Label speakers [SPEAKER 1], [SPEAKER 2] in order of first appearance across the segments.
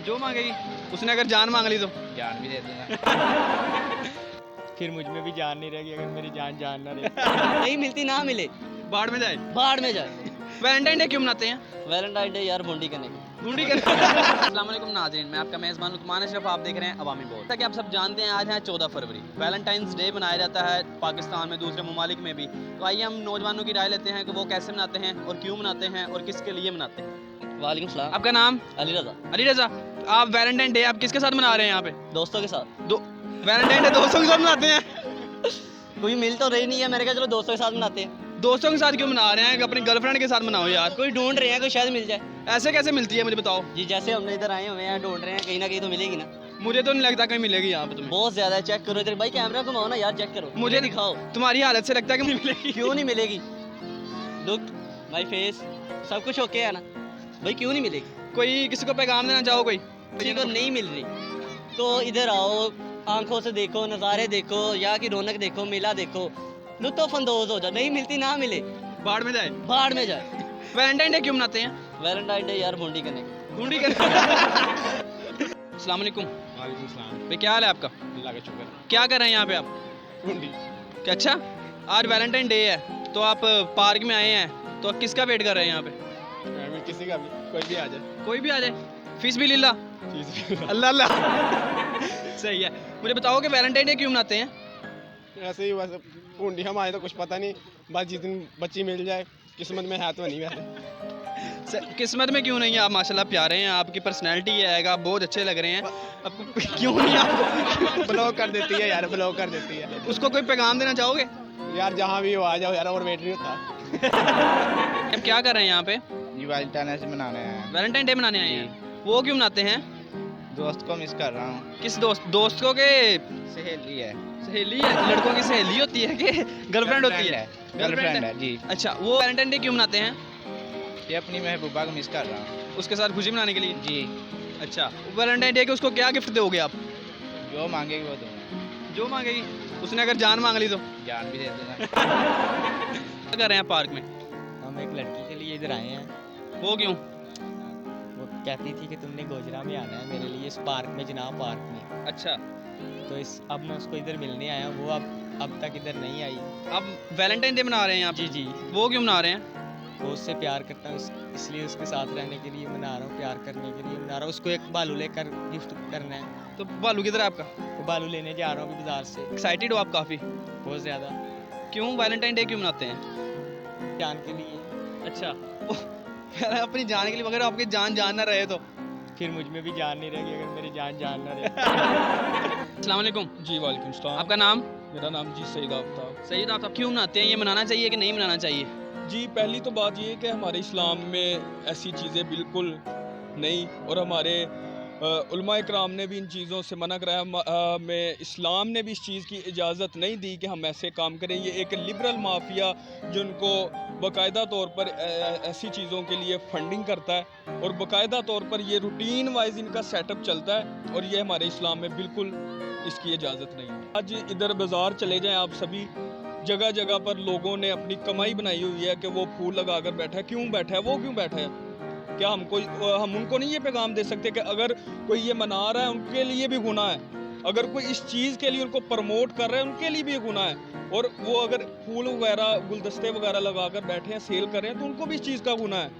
[SPEAKER 1] जो मांगेगी। उसने अगर जान मांग ली तो
[SPEAKER 2] जान भी दे दूंगा।
[SPEAKER 3] फिर मुझ में भी जान नहीं रहेगी अगर मेरी जान ना रहे।
[SPEAKER 4] नहीं मिलती ना मिले,
[SPEAKER 1] बाढ़ में जाए।
[SPEAKER 4] बाढ़ में जाए।
[SPEAKER 1] वैलेंटाइन डे क्यों मनाते हैं?
[SPEAKER 4] वैलेंटाइन डे यार मुंडी करने की।
[SPEAKER 1] ढूंढी कर। अस्सलाम वालेकुम नाज़रीन, मैं आपका मेज़बान उस्मान अशरफ, आप देख रहे हैं अवामी बोल। जैसा कि आप सब जानते हैं, आज है 14 फरवरी। वैलेंटाइंस डे मनाया जाता है पाकिस्तान में, दूसरे ममालिक में भी। तो आइए हम नौजवानों की राय लेते हैं कि वो कैसे मनाते हैं और क्यों मनाते हैं और किसके लिए मनाते हैं।
[SPEAKER 4] वालेकुम सलाम।
[SPEAKER 1] आपका नाम?
[SPEAKER 4] अली रजा।
[SPEAKER 1] अली रजा, आप वैलेंटाइन डे आप किसके साथ मना रहे हैं यहाँ पे?
[SPEAKER 4] दोस्तों के साथ।
[SPEAKER 1] वैलेंटाइन डे दोस्तों के साथ मनाते हैं?
[SPEAKER 4] कोई मिल तो रही नहीं है, मैंने कहा चलो दोस्तों के साथ मनाते हैं।
[SPEAKER 1] दोस्तों के साथ क्यों मना रहे हैं कि अपनी गर्लफ्रेंड के साथ मनाओ यार।
[SPEAKER 4] कोई ढूंढ रहे हैं, कोई शायद मिल जाए।
[SPEAKER 1] ऐसे कैसे मिलती है मुझे बताओ।
[SPEAKER 4] जी जैसे हमने इधर आए हुए हैं, ढूंढ रहे हैं, कहीं ना कहीं तो मिलेगी ना।
[SPEAKER 1] मुझे तो नहीं लगता कहीं मिलेगी यहाँ पे तुम्हें।
[SPEAKER 4] बहुत ज्यादा है, चेक करो इधर। भाई कैमरा घुमाओ ना यार, चेक करो,
[SPEAKER 1] मुझे
[SPEAKER 4] दिखाओ।
[SPEAKER 1] तुम्हारी हालत से लगता है कि मिलेगी।
[SPEAKER 4] क्यों नहीं मिलेगी? लुक माय फेस, सब कुछ ओके है ना भाई, क्यों नहीं मिलेगी?
[SPEAKER 1] कोई किसी को पैगाम देना चाहो कोई?
[SPEAKER 4] किसी को नहीं मिल रही तो इधर आओ, आंखों से देखो, नज़ारे देखो, यहाँ की रौनक देखो, मेला देखो, लुत्फ अंदोज हो जाओ। नहीं मिलती ना मिले,
[SPEAKER 1] बाढ़ में जाए।
[SPEAKER 4] बाढ़ में जाए।
[SPEAKER 1] वैलेंटाइन डे क्यों मनाते हैं?
[SPEAKER 4] वैलेंटाइन डे यार मुंडी करने की।
[SPEAKER 1] ढूंढी कर। अस्सलाम वालेकुम।
[SPEAKER 3] वालेकुम सलाम।
[SPEAKER 1] भाई क्या हाल है आपका?
[SPEAKER 3] अल्लाह का शुक्र।
[SPEAKER 1] क्या कर रहे हैं यहाँ पे आप?
[SPEAKER 3] ढूंढी।
[SPEAKER 1] क्या अच्छा, आज वैलेंटाइन डे है तो आप पार्क में आए हैं, तो आप किसका वेट कर रहे हैं यहाँ पे?
[SPEAKER 3] किसी का भी, कोई भी आ जाए।
[SPEAKER 1] कोई भी आ जाए, फीस भी लीला। अल्लाह अल्लाह। सही है। मुझे बताओ कि वैलेंटाइन डे क्यों मनाते हैं?
[SPEAKER 3] ऐसे ही बस ढूंढी, हम आए तो कुछ पता नहीं, बस जिस दिन बच्ची मिल जाए, किस्मत में है तो नहीं वैसे।
[SPEAKER 1] किस्मत में क्यों नहीं है? आप माशाल्लाह प्यारे हैं, आपकी पर्सनैलिटी है, आप बहुत अच्छे लग रहे हैं। आपको क्यों नहीं? आपको
[SPEAKER 3] ब्लॉक कर देती है यार, ब्लॉक कर देती है
[SPEAKER 1] उसको कोई पैगाम देना चाहोगे?
[SPEAKER 3] यार। जहाँ भी हो आ जाओ यार, और वेट नहीं होता।
[SPEAKER 1] अब क्या कर रहे हैं यहाँ पे?
[SPEAKER 2] ये वैलेंटाइन डे मनाने हैं।
[SPEAKER 1] वैलेंटाइन डे मनाने आए हैं। वो क्यों मनाते हैं?
[SPEAKER 2] दोस्त को मिस कर रहा हूँ।
[SPEAKER 1] किस दोस्त? दोस्तों के
[SPEAKER 2] सहेली है।
[SPEAKER 1] सहेली है? लड़कों की सहेली होती है कि गर्लफ्रेंड होती है?
[SPEAKER 2] गर्लफ्रेंड है जी।
[SPEAKER 1] अच्छा, वो वैलेंटाइन डे क्यों मनाते हैं?
[SPEAKER 2] ये अपनी महबूबा को मिस कर रहा हूँ
[SPEAKER 1] उसके साथ खुशी मनाने के लिए।
[SPEAKER 2] जी।
[SPEAKER 1] अच्छा, वैलेंटाइन डे के उसको क्या गिफ्ट दोगे आप?
[SPEAKER 2] जो मांगेगी वो दूंगा।
[SPEAKER 1] जो मांगेगी। उसने अगर जान मांग ली तो
[SPEAKER 2] जान भी दे दूंगा।
[SPEAKER 1] क्या कर रहे हैं पार्क में?
[SPEAKER 3] हम एक लड़की के लिए इधर आए हैं।
[SPEAKER 1] वो क्यों?
[SPEAKER 3] वो कहती थी कि तुमने गोजरा में आना है मेरे लिए, इस पार्क में, जनाब पार्क में।
[SPEAKER 1] अच्छा,
[SPEAKER 3] तो अब मैं उसको इधर मिलने आया हूँ, वो अब तक इधर नहीं आई।
[SPEAKER 1] आप वैलेंटाइन डे मना रहे हैं आप?
[SPEAKER 3] जी जी।
[SPEAKER 1] वो क्यों मना रहे हैं?
[SPEAKER 3] वो उससे प्यार करता हूँ, इसलिए उसके साथ रहने के लिए मना रहा हूँ, प्यार करने के लिए मना रहा हूँ। उसको एक बालू लेकर गिफ्ट करना है।
[SPEAKER 1] तो बालू किधर है आपका?
[SPEAKER 3] वो बालू लेने जा रहा हूँ अभी बाजार से।
[SPEAKER 1] एक्साइटेड हो आप काफ़ी?
[SPEAKER 3] बहुत ज़्यादा।
[SPEAKER 1] क्यों वैलेंटाइन डे क्यों मनाते हैं?
[SPEAKER 3] जान के लिए।
[SPEAKER 1] अच्छा, अपनी जान के लिए, अगर आपकी जान ना रहे तो?
[SPEAKER 3] फिर मुझ में भी जान नहीं रहेगी अगर मेरी जान ना रहे।
[SPEAKER 1] अस्सलाम वालेकुम।
[SPEAKER 5] जी वालेकुम सलाम।
[SPEAKER 1] आपका नाम?
[SPEAKER 5] मेरा नाम जी सईद आफ्ताब।
[SPEAKER 1] सईद आफ्ताब। क्यों मनाते हैं? ये मनाना चाहिए कि नहीं मनाना चाहिए?
[SPEAKER 5] जी पहली तो बात ये है कि हमारे इस्लाम में ऐसी चीज़ें बिल्कुल नहीं, और हमारे उलमा इकराम ने भी इन चीज़ों से मना कराया। में इस्लाम ने भी इस चीज़ की इजाज़त नहीं दी कि हम ऐसे काम करें। ये एक लिबरल माफिया जिनको बाकायदा तौर पर ऐसी चीज़ों के लिए फंडिंग करता है, और बाकायदा तौर पर ये रूटीन वाइज इनका सेटअप चलता है, और ये हमारे इस्लाम में बिल्कुल इसकी इजाज़त नहीं है। आज इधर बाज़ार चले जाएं आप, सभी जगह जगह पर लोगों ने अपनी कमाई बनाई हुई है कि वो फूल लगा कर बैठा है। क्यों बैठा है? वो क्यों बैठा है? क्या हम उनको नहीं ये पैगाम दे सकते कि अगर कोई ये मना रहा है उनके लिए भी गुनाह है, अगर कोई इस चीज़ के लिए उनको प्रमोट कर रहा है उनके लिए भी गुनाह है, और वो अगर फूल वगैरह, गुलदस्ते वगैरह लगा कर बैठे हैं, सेल कर रहे हैं, तो उनको भी इस चीज़ का गुनाह है।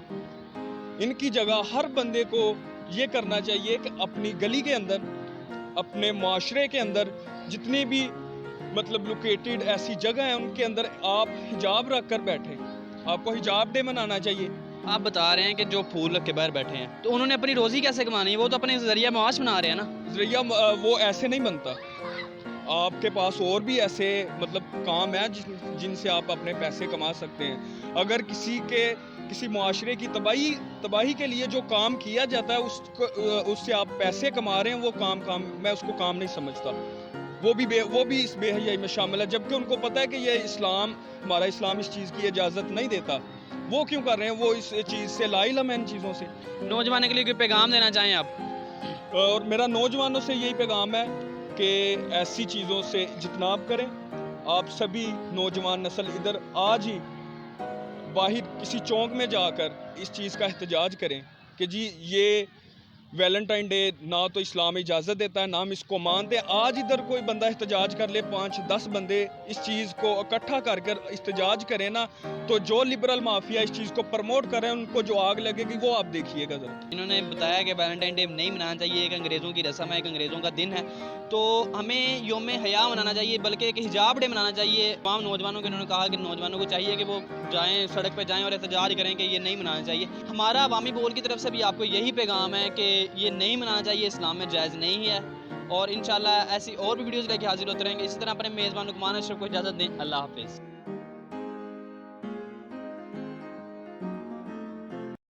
[SPEAKER 5] इनकी जगह हर बंदे को ये करना चाहिए कि अपनी गली के अंदर, अपने माशरे के अंदर जितनी भी मतलब लोकेटेड ऐसी जगह हैं, उनके अंदर आप हिजाब रख कर बैठे। आपको हिजाब डे मनाना चाहिए।
[SPEAKER 1] आप बता रहे हैं कि जो फूल रख के बाहर बैठे हैं, तो उन्होंने अपनी रोज़ी कैसे कमानी है? वो तो अपने जरिया माश बना रहे हैं ना।
[SPEAKER 5] जरिया वो ऐसे नहीं बनता। आपके पास और भी ऐसे मतलब काम है जिनसे आप अपने पैसे कमा सकते हैं। अगर किसी मुआशरे की तबाही के लिए जो काम किया जाता है उससे आप पैसे कमा रहे हैं, वो काम मैं उसको काम नहीं समझता। वो भी इस बेहयाई में शामिल है, जबकि उनको पता है कि ये हमारा इस्लाम इस चीज़ की इजाज़त नहीं देता। वो क्यों कर रहे हैं? वो इस चीज़ से लाइलम है, इन चीज़ों से।
[SPEAKER 1] नौजवानों के लिए कोई पैगाम देना चाहें आप?
[SPEAKER 5] और मेरा नौजवानों से यही पैगाम है कि ऐसी चीज़ों से जितनाब करें। आप सभी नौजवान नस्ल इधर आज ही बाहर किसी चौक में जाकर इस चीज़ का एहतजाज करें कि जी ये वैलेंटाइन डे ना तो इस्लाम इजाज़त देता है, ना हम इसको मानते। आज इधर कोई बंदा एहतजाज कर ले, 5-10 बंदे इस चीज़ को इकट्ठा कर कर एहतजाज करें ना, तो जो लिबरल माफिया इस चीज़ को प्रमोट कर रहे हैं उनको जो आग लगेगी वो आप देखिएगा ज़रा।
[SPEAKER 1] इन्होंने बताया कि वैलेंटाइन डे नहीं मनाना चाहिए, एक अंग्रेज़ों की रस्म है, एक अंग्रेज़ों का दिन है, तो हमें योम हया मनाना चाहिए, बल्कि एक हिजाब डे मनाना चाहिए। तमाम नौजवानों को इन्होंने कहा कि नौजवानों को चाहिए कि वो जाएँ, सड़क पर जाएँ और एहतजाज करें कि ये नहीं मनाना चाहिए। हमारा अवामी बोल की तरफ से भी आपको यही पैगाम है कि ये नहीं मनाना चाहिए, इस्लाम में जायज़ नहीं है। और इंशाल्लाह ऐसी और भी वीडियोज़ लेके हाजिर होते रहेंगे। इसी तरह अपने मेज़बान लुकमान अशरफ को इजाज़त दें। अल्लाह हाफ़िज़।